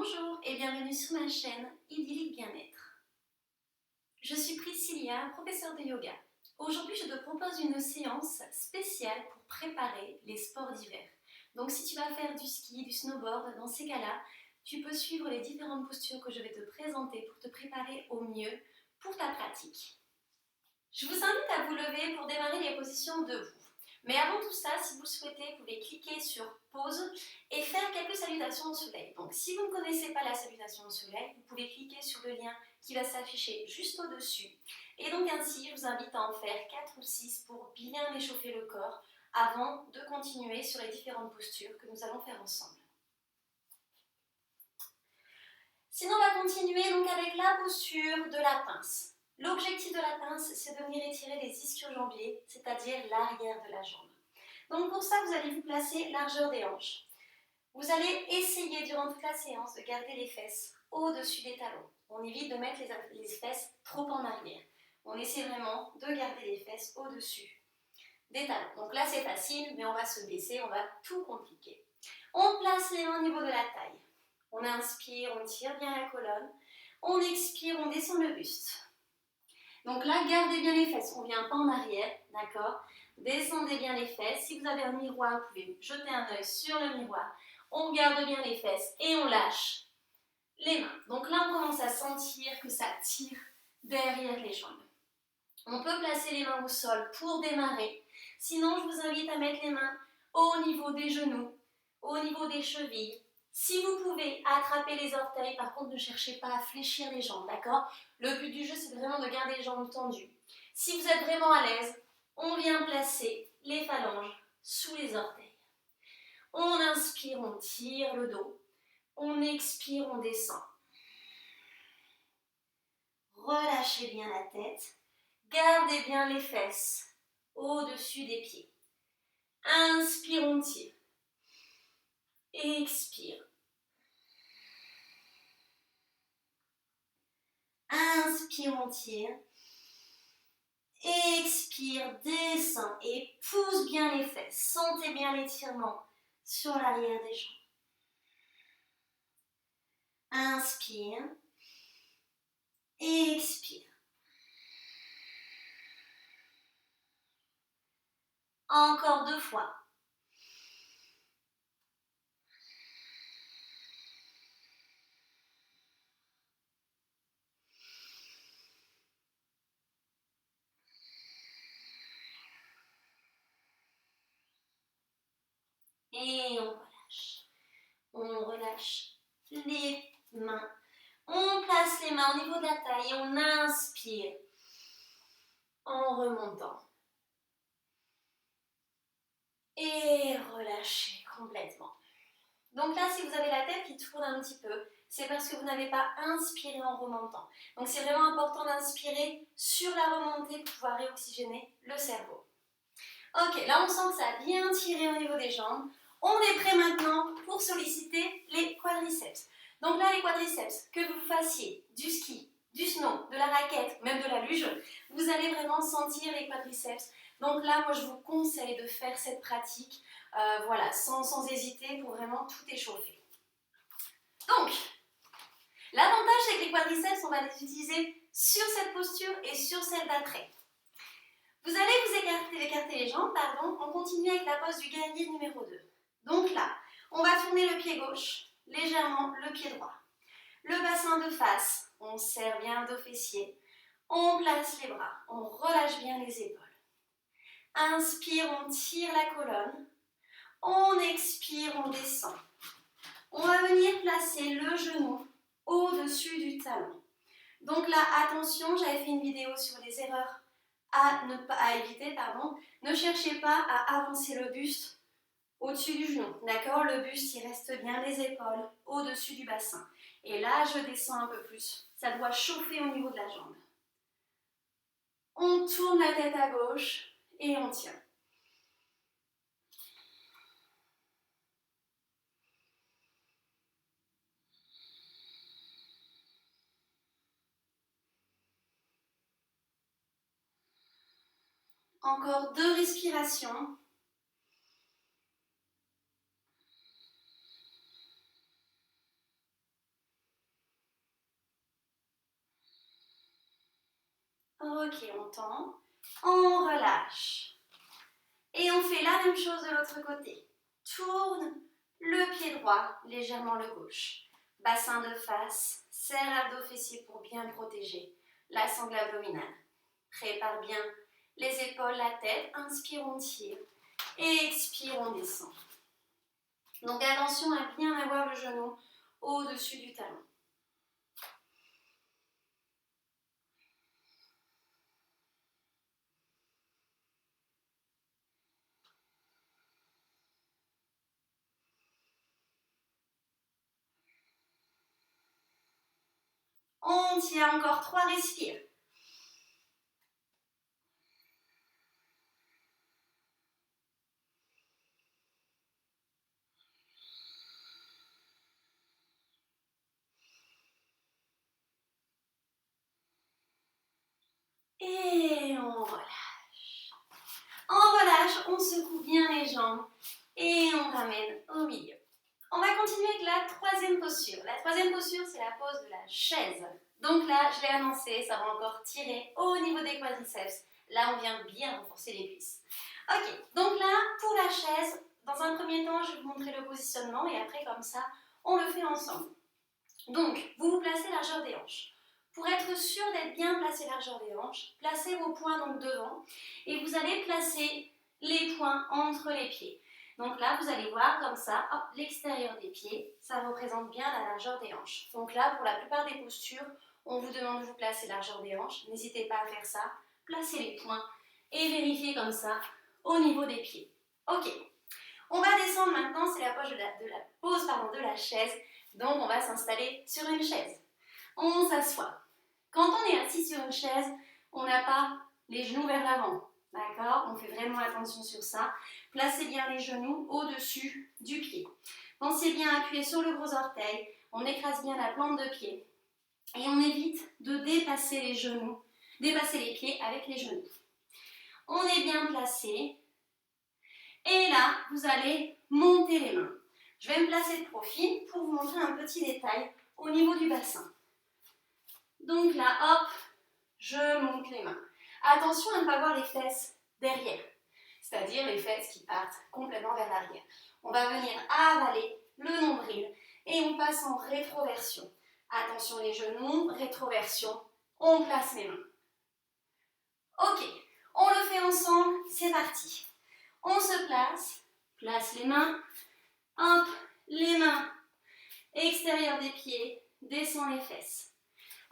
Bonjour et bienvenue sur ma chaîne Idyllique Bien-être. Je suis Priscilla, professeure de yoga. Aujourd'hui, je te propose une séance spéciale pour préparer les sports d'hiver. Donc si tu vas faire du ski, du snowboard, dans ces cas-là, tu peux suivre les différentes postures que je vais te présenter pour te préparer au mieux pour ta pratique. Je vous invite à vous lever pour démarrer les positions debout. Mais avant tout ça, si vous le souhaitez, vous pouvez cliquer sur pause et faire quelques salutations au soleil. Donc si vous ne connaissez pas la salutation au soleil, vous pouvez cliquer sur le lien qui va s'afficher juste au-dessus. Et donc ainsi, je vous invite à en faire 4 ou 6 pour bien échauffer le corps avant de continuer sur les différentes postures que nous allons faire ensemble. Sinon, on va continuer donc avec la posture de la pince. L'objectif de la pince, c'est de venir étirer les ischio-jambiers, c'est-à-dire l'arrière de la jambe. Donc pour ça, vous allez vous placer largeur des hanches. Vous allez essayer durant toute la séance de garder les fesses au-dessus des talons. On évite de mettre les fesses trop en arrière. On essaie vraiment de garder les fesses au-dessus des talons. Donc là, c'est facile, mais on va se baisser, on va tout compliquer. On place les mains au niveau de la taille. On inspire, on tire bien la colonne. On expire, on descend le buste. Donc là, gardez bien les fesses. On ne vient pas en arrière, d'accord? Descendez bien les fesses. Si vous avez un miroir, vous pouvez jeter un œil sur le miroir. On garde bien les fesses et on lâche les mains. Donc là, on commence à sentir que ça tire derrière les jambes. On peut placer les mains au sol pour démarrer. Sinon, je vous invite à mettre les mains au niveau des genoux, au niveau des chevilles. Si vous pouvez attraper les orteils, par contre, ne cherchez pas à fléchir les jambes, d'accord? Le but du jeu, c'est vraiment de garder les jambes tendues. Si vous êtes vraiment à l'aise, on vient placer les phalanges sous les orteils. On inspire, on tire le dos. On expire, on descend. Relâchez bien la tête. Gardez bien les fesses au-dessus des pieds. Inspire, on tire. Expire. Inspire, on tire. Expire, descend et pousse bien les fesses. Sentez bien l'étirement sur l'arrière des jambes. Inspire. Expire. Encore 2 fois. Et on relâche. On relâche les mains. On place les mains au niveau de la taille et on inspire en remontant. Et relâchez complètement. Donc là, si vous avez la tête qui tourne un petit peu, c'est parce que vous n'avez pas inspiré en remontant. Donc c'est vraiment important d'inspirer sur la remontée pour pouvoir réoxygéner le cerveau. Ok, là on sent que ça a bien tiré au niveau des jambes. On est prêt maintenant pour solliciter les quadriceps. Donc là, les quadriceps, que vous fassiez du ski, du snow, de la raquette, même de la luge, vous allez vraiment sentir les quadriceps. Donc là, moi je vous conseille de faire cette pratique voilà, sans hésiter pour vraiment tout échauffer. Donc, l'avantage c'est que les quadriceps, on va les utiliser sur cette posture et sur celle d'après. Vous allez vous écarter les jambes, pardon, on continue avec la pose du guerrier numéro 2. Donc là, on va tourner le pied gauche, légèrement le pied droit. Le bassin de face, on serre bien le dos fessier. On place les bras, on relâche bien les épaules. Inspire, on tire la colonne. On expire, on descend. On va venir placer le genou au-dessus du talon. Donc là, attention, j'avais fait une vidéo sur les erreurs à éviter. Ne cherchez pas à avancer le buste au-dessus du genou. D'accord? Le buste, il reste bien les épaules au-dessus du bassin. Et là, je descends un peu plus. Ça doit chauffer au niveau de la jambe. On tourne la tête à gauche et on tient. Encore 2 respirations. Ok, on tend. On relâche. Et on fait la même chose de l'autre côté. Tourne le pied droit, légèrement le gauche. Bassin de face, serre abdos-fessiers pour bien protéger la sangle abdominale. Prépare bien les épaules, la tête. Inspire, on tire. Et expire, on descend. Donc attention à bien avoir le genou au-dessus du talon. On tient encore 3, respire. Et on relâche. On relâche, on secoue bien les jambes et on ramène au milieu. On va continuer avec la troisième posture. La troisième posture, c'est la pose de la chaise. Donc là, je l'ai annoncé, ça va encore tirer au niveau des quadriceps. Là, on vient bien renforcer les cuisses. Ok, donc là, pour la chaise, dans un premier temps, je vais vous montrer le positionnement et après, comme ça, on le fait ensemble. Donc, vous vous placez largeur des hanches. Pour être sûr d'être bien placé largeur des hanches, placez vos poings donc devant et vous allez placer les poings entre les pieds. Donc là, vous allez voir comme ça, l'extérieur des pieds, ça représente bien la largeur des hanches. Donc là, pour la plupart des postures, on vous demande de vous placer largeur des hanches. N'hésitez pas à faire ça. Placez les poings et vérifiez comme ça au niveau des pieds. Ok, on va descendre maintenant, c'est la pose de la chaise. Donc on va s'installer sur une chaise. On s'assoit. Quand on est assis sur une chaise, on n'a pas les genoux vers l'avant. D'accord? On fait vraiment attention sur ça. Placez bien les genoux au-dessus du pied. Pensez bien à appuyer sur le gros orteil. On écrase bien la plante de pied. Et on évite de dépasser les genoux, dépasser les pieds avec les genoux. On est bien placé. Et là, vous allez monter les mains. Je vais me placer de profil pour vous montrer un petit détail au niveau du bassin. Donc là, hop, je monte les mains. Attention à ne pas voir les fesses derrière, c'est-à-dire les fesses qui partent complètement vers l'arrière. On va venir avaler le nombril et on passe en rétroversion. Attention les genoux, rétroversion, on place les mains. Ok, on le fait ensemble, c'est parti. On se place les mains, hop, les mains extérieur des pieds, descend les fesses.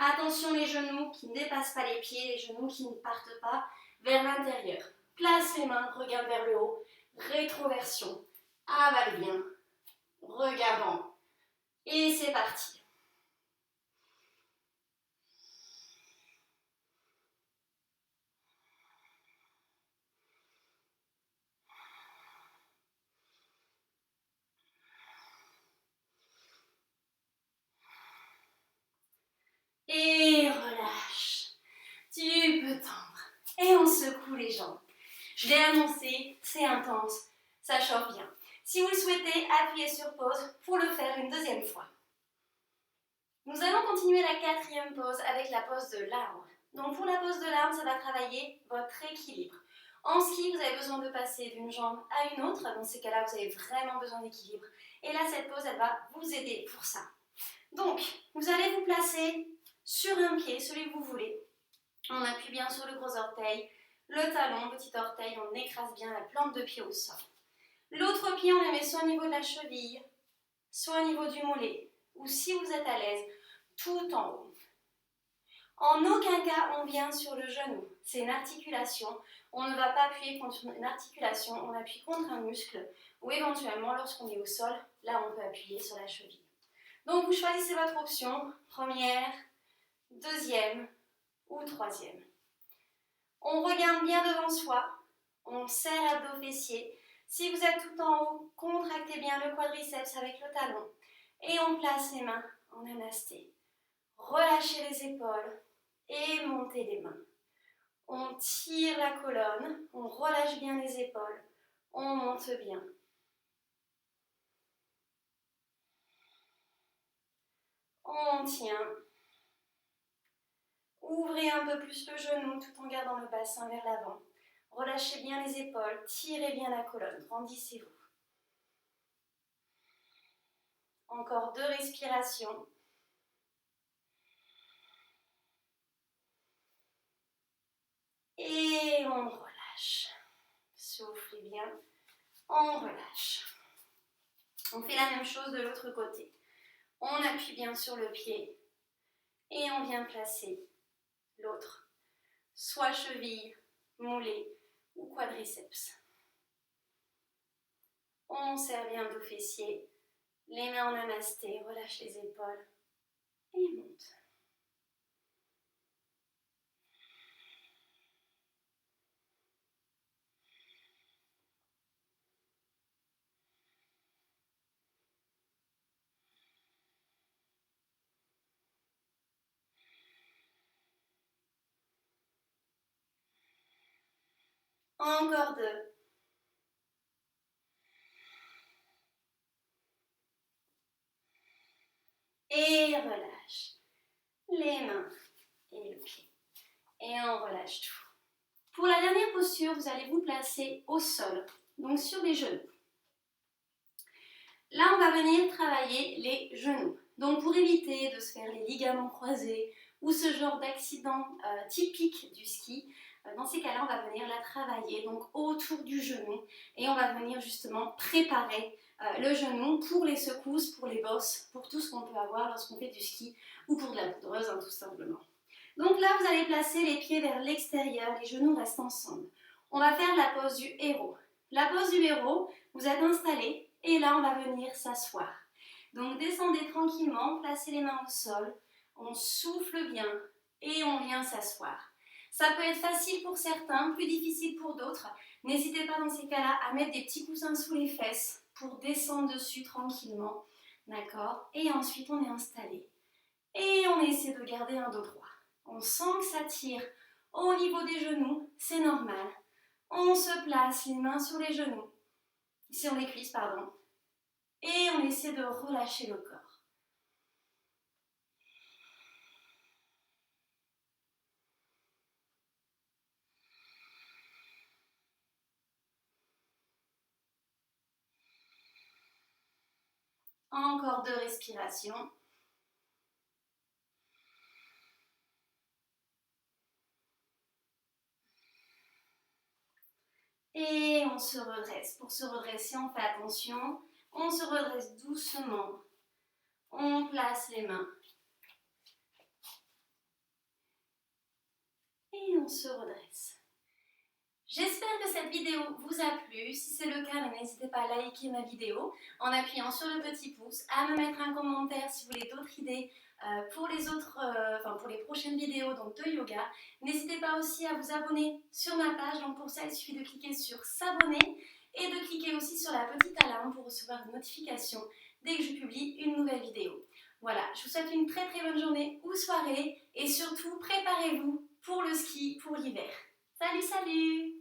Attention les genoux qui ne dépassent pas les pieds, les genoux qui ne partent pas vers l'intérieur. Place les mains, regarde vers le haut, rétroversion, avale bien, regardant. Et c'est parti. Et relâche. Tu peux tendre. Et on secoue les jambes. Je l'ai annoncé, c'est intense, ça chauffe bien. Si vous le souhaitez, appuyez sur pause pour le faire une deuxième fois. Nous allons continuer la quatrième pose avec la pose de l'arbre. Donc pour la pose de l'arbre, ça va travailler votre équilibre. En ski, vous avez besoin de passer d'une jambe à une autre. Dans ces cas-là, vous avez vraiment besoin d'équilibre. Et là, cette pose, elle va vous aider pour ça. Donc, vous allez vous placer sur un pied, celui que vous voulez. On appuie bien sur le gros orteil, le talon, petit orteil, on écrase bien la plante de pied au sol. L'autre pied, on le met soit au niveau de la cheville, soit au niveau du mollet, ou si vous êtes à l'aise, tout en haut. En aucun cas, on vient sur le genou. C'est une articulation. On ne va pas appuyer contre une articulation, on appuie contre un muscle, ou éventuellement, lorsqu'on est au sol, là, on peut appuyer sur la cheville. Donc, vous choisissez votre option, première, deuxième ou troisième. On regarde bien devant soi, on serre l'abdos-fessier. Si vous êtes tout en haut, contractez bien le quadriceps avec le talon. Et on place les mains en namasté. Relâchez les épaules et montez les mains. On tire la colonne, on relâche bien les épaules, on monte bien. On tient. Ouvrez un peu plus le genou tout en gardant le bassin vers l'avant. Relâchez bien les épaules, tirez bien la colonne, grandissez-vous. Encore 2 respirations. Et on relâche. Soufflez bien, on relâche. On fait la même chose de l'autre côté. On appuie bien sur le pied et on vient placer l'autre, soit cheville, mollet ou quadriceps. On serre bien dos fessier, les mains en namasté, relâche les épaules et monte. Encore 2. Et relâche les mains et le pied. Et on relâche tout. Pour la dernière posture, vous allez vous placer au sol, donc sur les genoux. Là, on va venir travailler les genoux. Donc pour éviter de se faire les ligaments croisés ou ce genre d'accident typique du ski, dans ces cas-là, on va venir la travailler donc autour du genou et on va venir justement préparer le genou pour les secousses, pour les bosses, pour tout ce qu'on peut avoir lorsqu'on fait du ski ou pour de la poudreuse, hein, tout simplement. Donc là, vous allez placer les pieds vers l'extérieur, les genoux restent ensemble. On va faire la pose du héros. La pose du héros, vous êtes installé et là, on va venir s'asseoir. Donc descendez tranquillement, placez les mains au sol, on souffle bien et on vient s'asseoir. Ça peut être facile pour certains, plus difficile pour d'autres. N'hésitez pas dans ces cas-là à mettre des petits coussins sous les fesses pour descendre dessus tranquillement. D'accord? Et ensuite, on est installé. Et on essaie de garder un dos droit. On sent que ça tire au niveau des genoux, c'est normal. On se place les mains sur les genoux, sur les cuisses, pardon. Et on essaie de relâcher le corps. Encore 2 respirations. Et on se redresse. Pour se redresser, on fait attention. On se redresse doucement. On place les mains. Et on se redresse. J'espère que cette vidéo vous a plu. Si c'est le cas, n'hésitez pas à liker ma vidéo en appuyant sur le petit pouce, à me mettre un commentaire si vous voulez d'autres idées pour pour les prochaines vidéos donc de yoga. N'hésitez pas aussi à vous abonner sur ma page. Donc pour ça, il suffit de cliquer sur s'abonner et de cliquer aussi sur la petite alarme pour recevoir une notification dès que je publie une nouvelle vidéo. Voilà, je vous souhaite une très bonne journée ou soirée et surtout préparez-vous pour le ski pour l'hiver. Salut, salut!